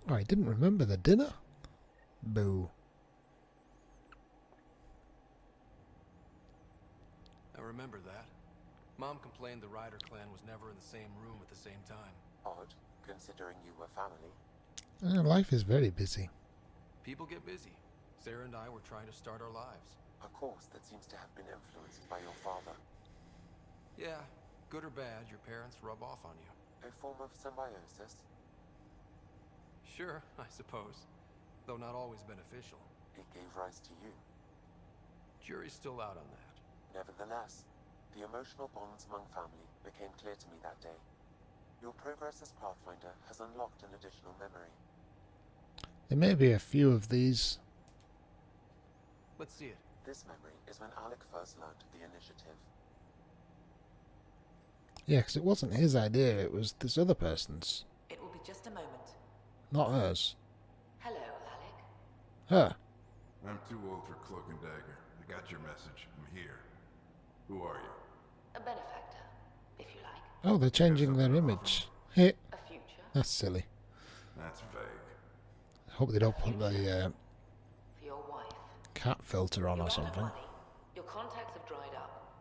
it. Oh, I didn't remember the dinner? Boo. I remember that. Mom complained the Ryder clan was never in the same room at the same time. Odd, considering you were family. Life is very busy. People get busy. Sarah and I were trying to start our lives. A course that seems to have been influenced by your father. Yeah, good or bad, your parents rub off on you. A form of symbiosis? Sure, I suppose. Though not always beneficial. It gave rise to you. Jury's still out on that. Nevertheless, the emotional bonds among family became clear to me that day. Your progress as Pathfinder has unlocked an additional memory. There may be a few of these. Let's see it. This memory is when Alec first learned of the initiative. Yeah, because it wasn't his idea, it was this other person's. It will be just a moment. Not hers. Hello, Alec. Her. I'm too old for Cloak and Dagger. I got your message. I'm here. Who are you? A benefactor, if you like. Oh, they're changing their image. Hey. A future. That's silly. That's vague. I hope they don't put the For your wife. cat filter on or something. Money. Your contacts have dried up.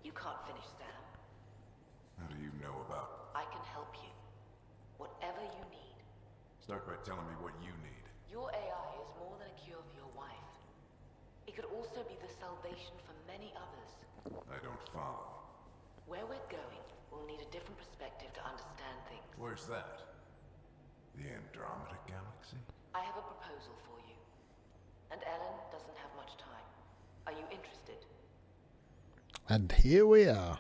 You can't finish Sam. How do you know about? I can help you. Whatever you need. Start by telling me what you need. Your AI is more than a cure for your wife. It could also be the salvation for many others. I don't follow. Where we're going, we'll need a different perspective to understand things. Where's that? The Andromeda galaxy? I have a proposal for you. And Ellen doesn't have much time. Are you interested? And here we are.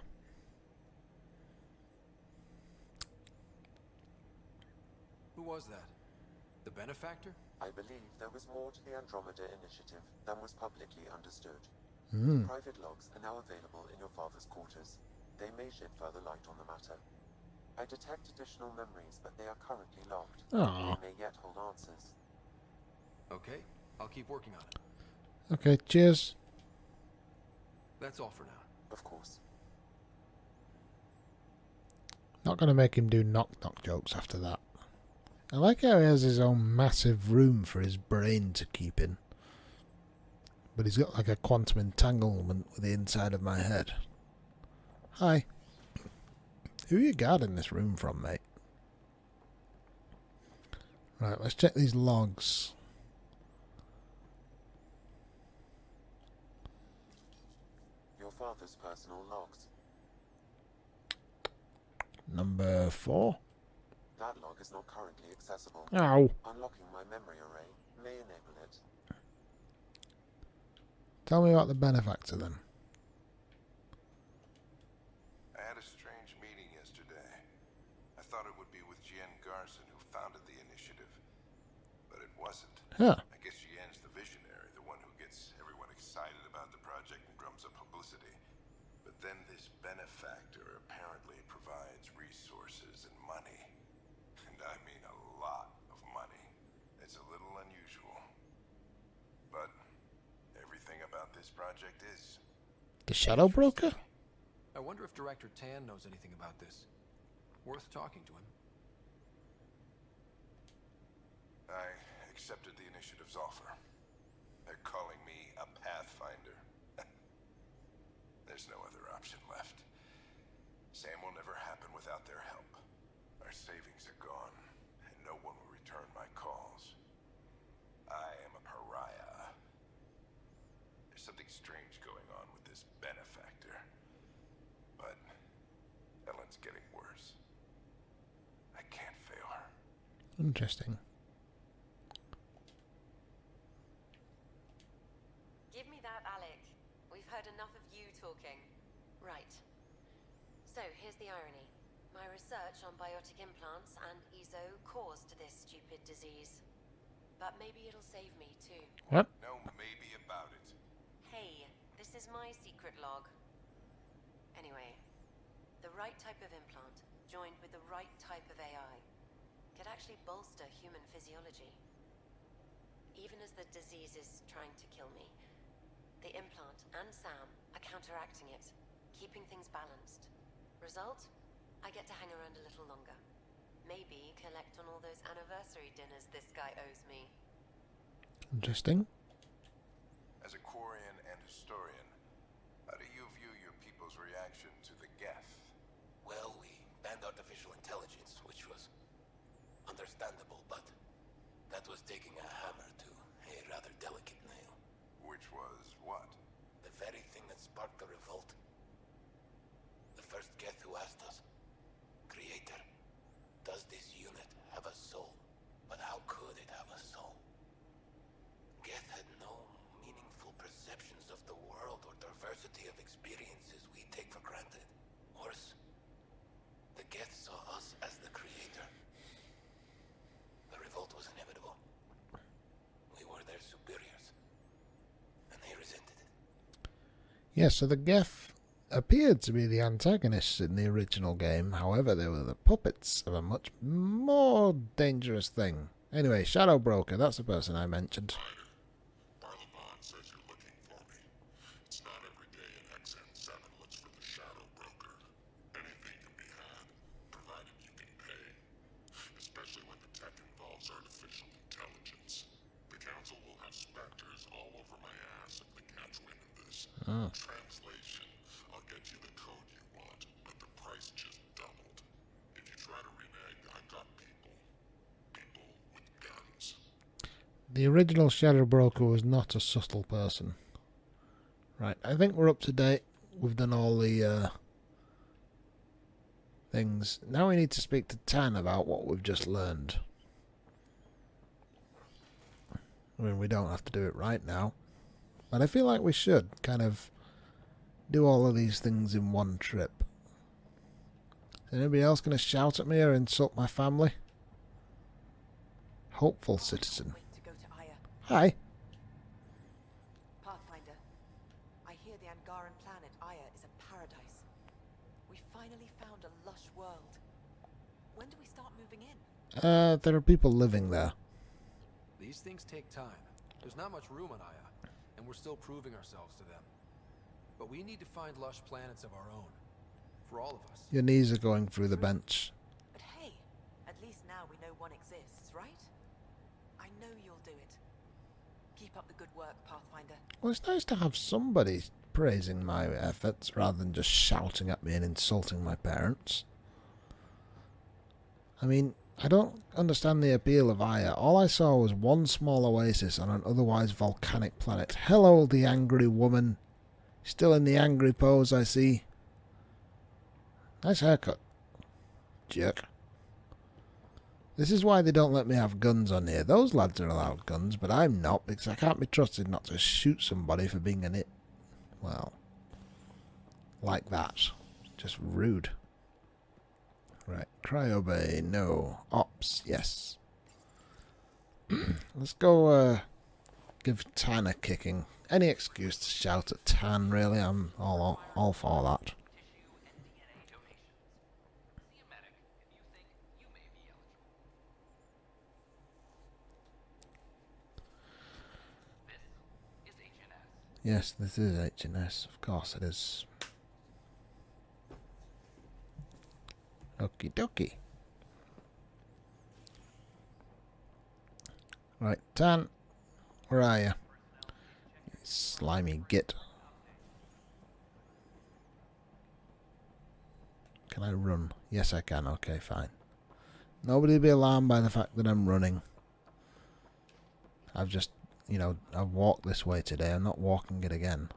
Who was that? The benefactor? I believe there was more to the Andromeda initiative than was publicly understood. Private logs are now available in your father's quarters. They may shed further light on the matter. I detect additional memories, but they are currently locked. Aww. They may yet hold answers. Okay, I'll keep working on it. Okay, cheers. That's all for now. Of course. Not going to make him do knock-knock jokes after that. I like how he has his own massive room for his brain to keep in. But he's got like a quantum entanglement with the inside of my head. Hi. Who are you guarding this room from, mate? Right, let's check these logs. father's personal logs. Number 4. That log is not currently accessible. Ow. Unlocking my memory array may enable it. Tell me about the benefactor then. I had a strange meeting yesterday. I thought it would be with Jien Garson, who founded the initiative, but it wasn't. Huh. I guess Jien's the visionary, the one who gets everyone excited about the project and drums up publicity. But then this benefactor apparently provides resources and money. And I mean a lot of money. It's a little unusual. But everything about this project is. The Shadow Broker? I wonder if Director Tan knows anything about this. Worth talking to him. I accepted the initiative's offer. They're calling me a Pathfinder. There's no other option left. Sam will never happen without their help. Our savings are gone, and no one will return my calls. I am a pariah. There's something strange going on with this benefactor. But Ellen's getting worse. I can't fail her. Interesting. Give me that, Alec. We've heard enough of you talking. Right. So, here's the irony. My research on biotic implants and EZO caused this stupid disease. But maybe it'll save me, too. What? No maybe about it. Hey, this is my secret log. Anyway, the right type of implant, joined with the right type of AI, could actually bolster human physiology. Even as the disease is trying to kill me, the implant and Sam are counteracting it, keeping things balanced. Result? I get to hang around a little longer. Maybe collect on all those anniversary dinners this guy owes me. Interesting. As a Quarian and historian, how do you view your people's reaction to the Geth? Well, we banned artificial intelligence, which was understandable, but that was taking a hammer to a rather delicate nail. Which was what? The very thing that sparked the revolt. The first Geth who asked us, Creator, does this unit have a soul? But how could it have a soul? Geth had no meaningful perceptions of the world or diversity of experiences we take for granted. Worse, the Geth saw us as the Creator. The revolt was inevitable. We were their superiors, and they resented it. Yeah, so the Geth appeared to be the antagonists in the original game. However, they were the puppets of a much more dangerous thing. Anyway, Shadow Broker, that's the person I mentioned. Barlaban says you're looking for me. It's not every day an XN7 looks for the Shadow Broker. Anything can be had, provided you can pay. Especially when the tech involves artificial intelligence. The Council will have specters all over my ass if they catch wind of this. Oh. Translation, I'll get you the code you want, but the price just doubled. If you try to renege, I've got people. People with guns. The original Shadow Broker was not a subtle person. Right, I think we're up to date. We've done all the things. Now we need to speak to Tan about what we've just learned. I mean, we don't have to do it right now. But I feel like we should kind of do all of these things in one trip. Is anybody else going to shout at me or insult my family? Hopeful citizen. To go to Aya. Hi. Pathfinder, I hear the Angaran planet Aya is a paradise. We finally found a lush world. When do we start moving in? There are people living there. These things take time. There's not much room on Aya, and we're still proving ourselves to them. But we need to find lush planets of our own. For all of us. Your knees are going through the bench. But hey, at least now we know one exists, right? I know you'll do it. Keep up the good work, Pathfinder. Well, it's nice to have somebody praising my efforts rather than just shouting at me and insulting my parents. I mean, I don't understand the appeal of Aya. All I saw was one small oasis on an otherwise volcanic planet. Hello, the angry woman. Still in the angry pose, I see. Nice haircut. Jerk. This is why they don't let me have guns on here. Those lads are allowed guns, but I'm not, because I can't be trusted not to shoot somebody for being well, like that. Just rude. Right, Cryo Bay, no. Ops, yes. Let's go give Tan a kicking. Any excuse to shout at Tan, really. I'm all for that. Yes, this is HNS. Of course it is. Okie dokie. Right, Tan, where are you? Slimy git. Can I run? Yes, I can. Okay, fine. Nobody be alarmed by the fact that I'm running. I've just, I've walked this way today. I'm not walking it again.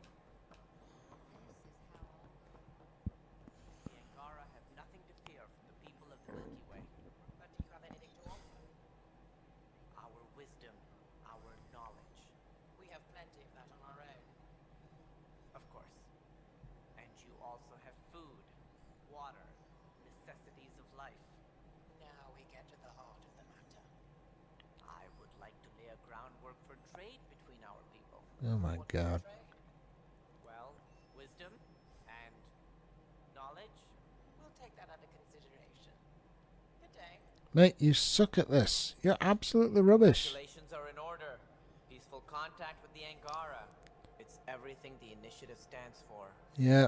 Oh my god. Well, wisdom and knowledge. We'll take that under consideration. Good day. Mate, you suck at this. You're absolutely rubbish. Regulations are in order. Peaceful contact with the Angara. It's everything the initiative stands for. Yeah.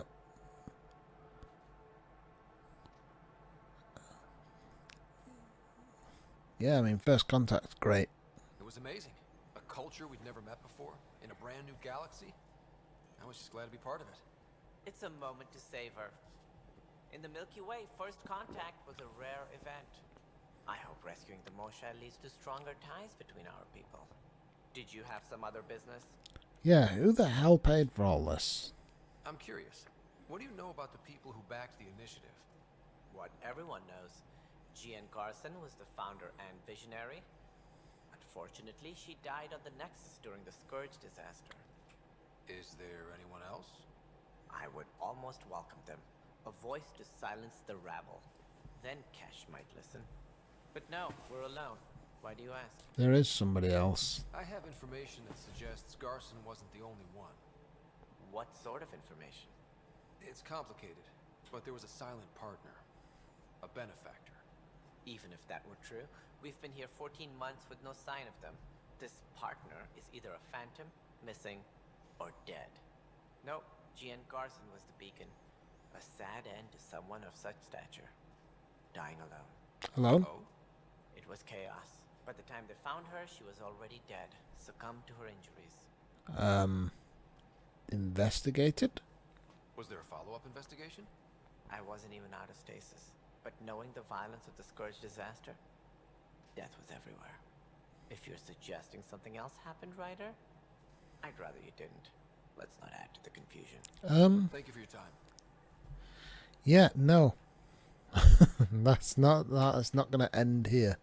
Yeah, I mean, first contact's great. It was amazing. A culture we'd never met before, in a brand new galaxy. I was just glad to be part of it. It's a moment to savor. In the Milky Way, first contact was a rare event. I hope rescuing the Moshae leads to stronger ties between our people. Did you have some other business? Yeah, who the hell paid for all this? I'm curious. What do you know about the people who backed the initiative? What everyone knows. Gian Garson was the founder and visionary. Unfortunately, she died on the Nexus during the Scourge disaster. Is there anyone else? I would almost welcome them. A voice to silence the rabble. Then Kesh might listen. But no, we're alone. Why do you ask? There is somebody else. I have information that suggests Garson wasn't the only one. What sort of information? It's complicated, but there was a silent partner. A benefactor. Even if that were true, we've been here 14 months with no sign of them. This partner is either a phantom, missing, or dead. Nope, Gian Garson was the beacon. A sad end to someone of such stature. Dying alone. Alone? Oh? It was chaos. By the time they found her, she was already dead, succumbed to her injuries. Investigated? Was there a follow-up investigation? I wasn't even out of stasis. But knowing the violence of the Scourge disaster, death was everywhere. If you're suggesting something else happened, Ryder, I'd rather you didn't. Let's not add to the confusion. Thank you for your time. Yeah, no. That's not going to end here.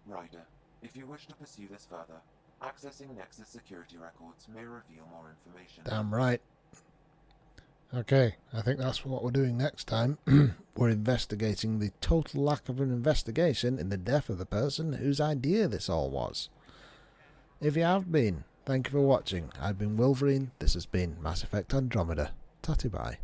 Ryder, if you wish to pursue this further, accessing Nexus security records may reveal more information. Damn right. Okay, I think that's what we're doing next time. We're investigating the total lack of an investigation in the death of the person whose idea this all was. If you have been, thank you for watching. I've been Wolverine. This has been Mass Effect Andromeda. Tatty bye.